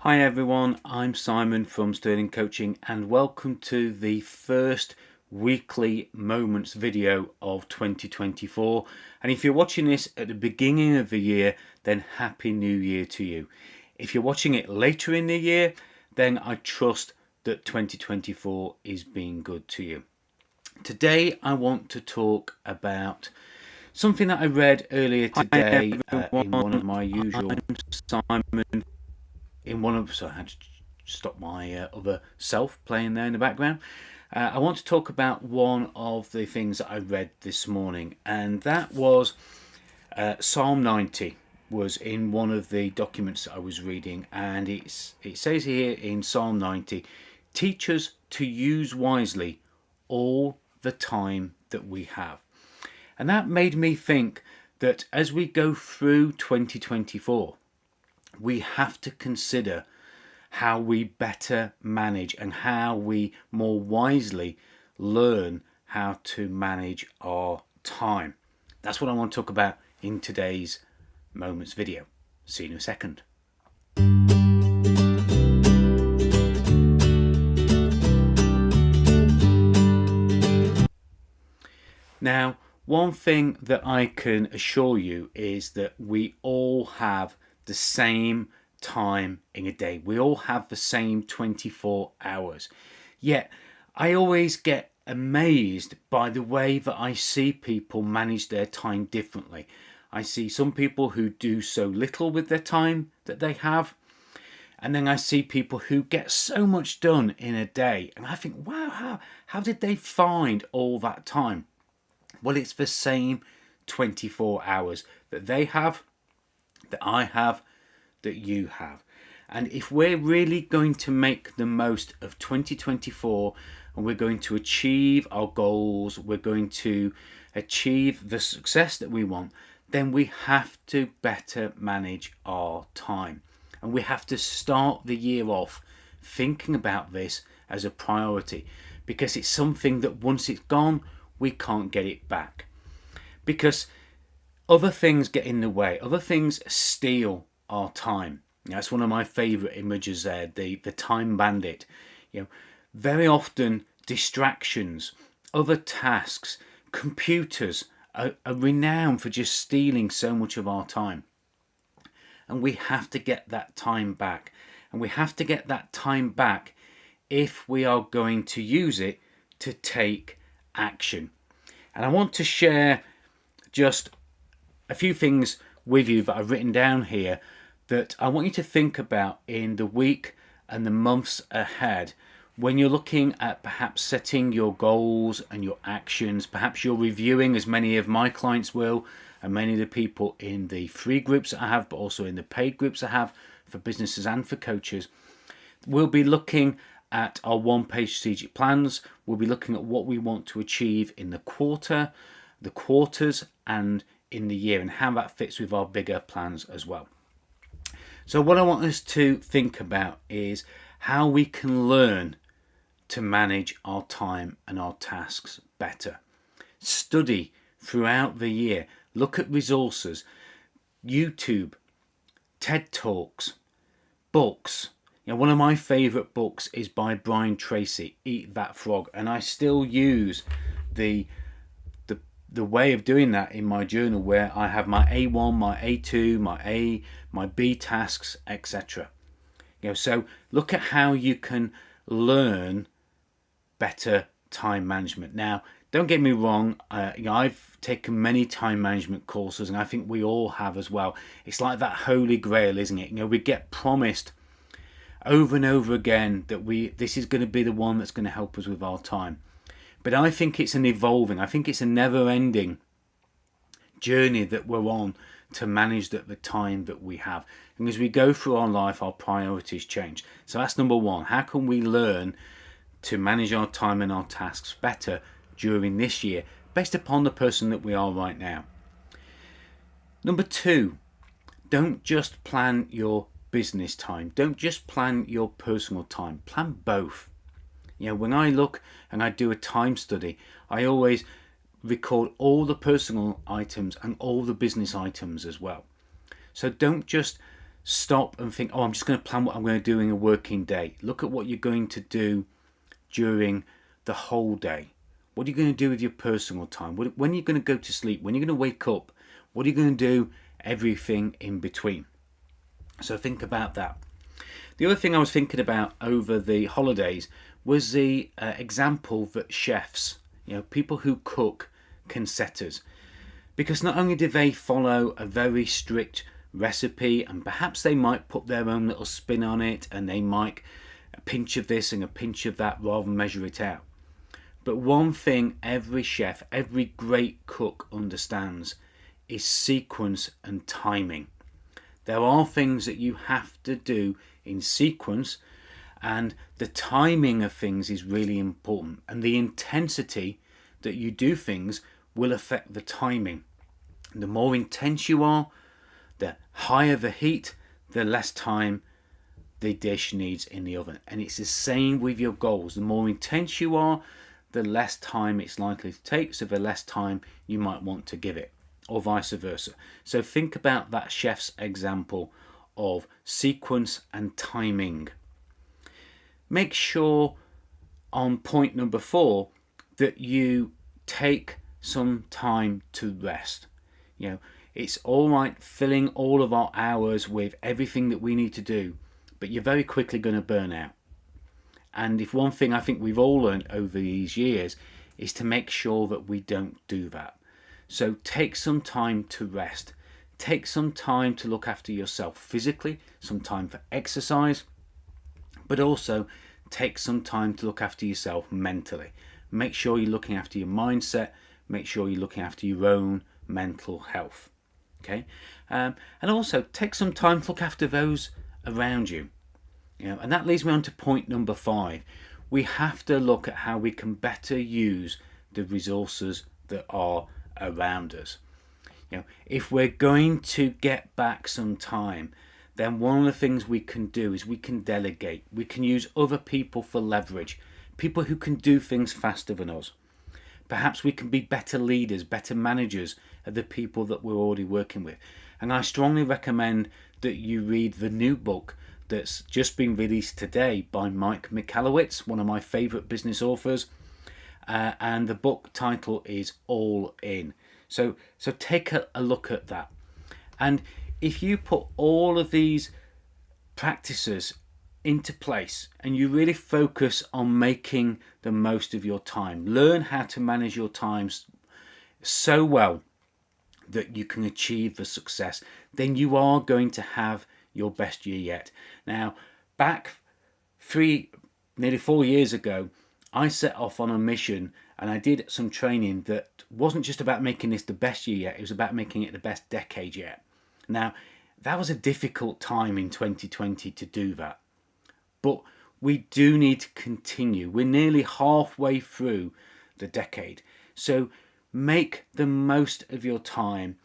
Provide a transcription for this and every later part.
Hi everyone, I'm Simon from Sterling Coaching and welcome to the first weekly moments video of 2024. And if you're watching this at the beginning of the year, then Happy New Year to you. If you're watching it later in the year, then I trust that 2024 is being good to you. Today I want to talk about something that I read earlier today in one of my usual Simon sorry, I had to stop my other self playing there in the background. I want to talk about one of the things that I read this morning, and that was Psalm 90 was in one of the documents that I was reading, and it says here in Psalm 90, teach us to use wisely all the time that we have. And that made me think that as we go through 2024, we have to consider how we better manage and how we more wisely learn how to manage our time. That's what I want to talk about in today's Moments video. See you in a second. Now, one thing that I can assure you is that we all have the same time in a day. We all have the same 24 hours. Yet I always get amazed by the way that I see people manage their time differently. I see some people who do so little with their time that they have, and then I see people who get so much done in a day, and I think, wow, how did they find all that time? Well, it's the same 24 hours that they have, that I have, that you have. And if we're really going to make the most of 2024 and we're going to achieve our goals, we're going to achieve the success that we want, then we have to better manage our time. And we have to start the year off thinking about this as a priority, because it's something that once it's gone, we can't get it back. Because other things get in the way, other things steal our time. That's one of my favorite images there, the time bandit. Very often distractions, other tasks, computers are renowned for just stealing so much of our time. And we have to get that time back. And we have to get that time back if we are going to use it to take action. And I want to share just a few things with you that I've written down here that I want you to think about in the week and the months ahead when you're looking at perhaps setting your goals and your actions. Perhaps you're reviewing, as many of my clients will, and many of the people in the free groups that I have, but also in the paid groups I have for businesses and for coaches. We'll be looking at our one-page strategic plans. We'll be looking at what we want to achieve in the quarter, the quarters, and in the year, and how that fits with our bigger plans as well. So what I want us to think about is how we can learn to manage our time and our tasks better. Study throughout the year. Look at resources, YouTube, TED Talks, books. One of my favorite books is by Brian Tracy, Eat That Frog, and I still use the way of doing that in my journal, where I have my A1, my A2, my B tasks, etc. So look at how you can learn better time management. Now, don't get me wrong, I've taken many time management courses, and I think we all have as well. It's like that Holy Grail, isn't it? We get promised over and over again that this is going to be the one that's going to help us with our time. But I think it's I think it's a never-ending journey that we're on to manage the time that we have. And as we go through our life, our priorities change. So that's number one. How can we learn to manage our time and our tasks better during this year, based upon the person that we are right now? Number two, don't just plan your business time. Don't just plan your personal time. Plan both. When I look and I do a time study, I always record all the personal items and all the business items as well. So don't just stop and think, oh, I'm just going to plan what I'm going to do in a working day. Look at what you're going to do during the whole day. What are you going to do with your personal time? When are you going to go to sleep? When are you going to wake up? What are you going to do? Everything in between. So think about that. The other thing I was thinking about over the holidays was the example that chefs, people who cook, can set us. Because not only do they follow a very strict recipe, and perhaps they might put their own little spin on it, and they might a pinch of this and a pinch of that rather than measure it out. But one thing every chef, every great cook understands is sequence and timing. There are things that you have to do in sequence, and the timing of things is really important, and the intensity that you do things will affect the timing. The more intense you are, the higher the heat, the less time the dish needs in the oven. And it's the same with your goals. The more intense you are, the less time it's likely to take, so the less time you might want to give it, or vice versa. So think about that chef's example of sequence and timing. Make sure on point number 4 that you take some time to rest. It's all right filling all of our hours with everything that we need to do, but you're very quickly going to burn out. And if one thing I think we've all learned over these years is to make sure that we don't do that. So take some time to rest. Take some time to look after yourself physically, some time for exercise, but also take some time to look after yourself mentally. Make sure you're looking after your mindset. Make sure you're looking after your own mental health. Okay, and also take some time to look after those around you. And that leads me on to point number 5. We have to look at how we can better use the resources that are around us. If we're going to get back some time, then one of the things we can do is we can delegate. We can use other people for leverage, people who can do things faster than us. Perhaps we can be better leaders, better managers of the people that we're already working with. And I strongly recommend that you read the new book that's just been released today by Mike Michalowicz, one of my favorite business authors. And the book title is All In. So take a look at that. And if you put all of these practices into place and you really focus on making the most of your time, learn how to manage your time so well that you can achieve the success, then you are going to have your best year yet. Now, back nearly 4 years ago, I set off on a mission and I did some training that wasn't just about making this the best year yet, it was about making it the best decade yet. Now, that was a difficult time in 2020 to do that. But we do need to continue. We're nearly halfway through the decade. So make the most of your time.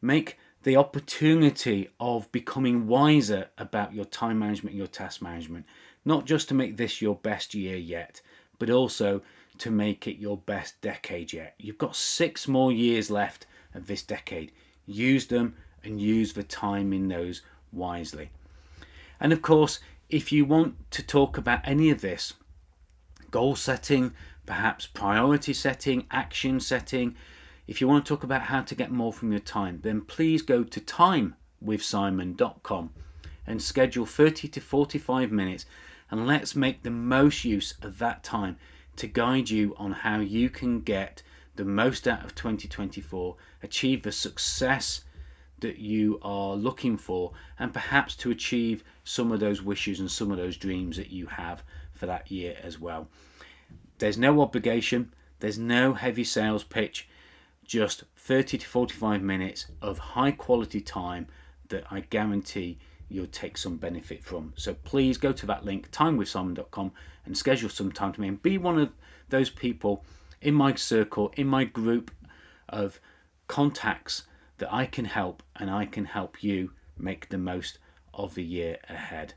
Make the opportunity of becoming wiser about your time management, your task management. Not just to make this your best year yet, but also to make it your best decade yet. You've got 6 more years left of this decade. Use them and use the time in those wisely. And of course, if you want to talk about any of this, goal setting, perhaps priority setting, action setting, if you want to talk about how to get more from your time, then please go to timewithsimon.com and schedule 30 to 45 minutes, and let's make the most use of that time to guide you on how you can get the most out of 2024, achieve the success that you are looking for, and perhaps to achieve some of those wishes and some of those dreams that you have for that year as well. There's no obligation, there's no heavy sales pitch, just 30 to 45 minutes of high quality time that I guarantee you'll take some benefit from. So please go to that link, timewithsimon.com, and schedule some time to me and be one of those people in my circle, in my group of contacts that I can help, and I can help you make the most of the year ahead.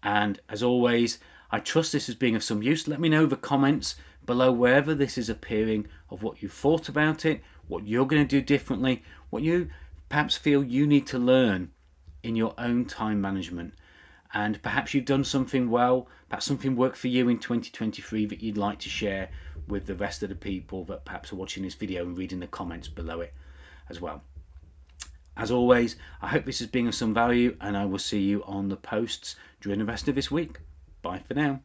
And as always, I trust this as being of some use. Let me know in the comments below wherever this is appearing of what you thought about it, what you're going to do differently, what you perhaps feel you need to learn in your own time management. And perhaps you've done something well, perhaps something worked for you in 2023 that you'd like to share with the rest of the people that perhaps are watching this video and reading the comments below it as well. As always, I hope this has been of some value, and I will see you on the posts during the rest of this week. Bye for now.